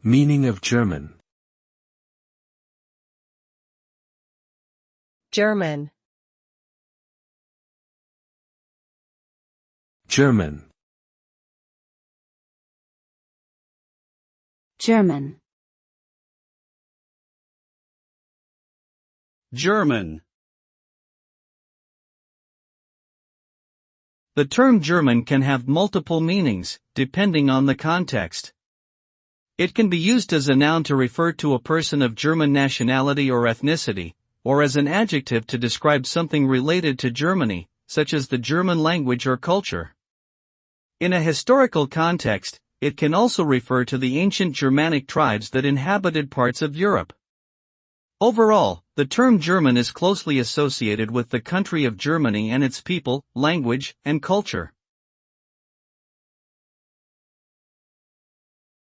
Meaning of German. German. German. German. German. The term German can have multiple meanings, depending on the context. It can be used as a noun to refer to a person of German nationality or ethnicity, or as an adjective to describe something related to Germany, such as the German language or culture. In a historical context, it can also refer to the ancient Germanic tribes that inhabited parts of Europe. Overall, the term German is closely associated with the country of Germany and its people, language, and culture.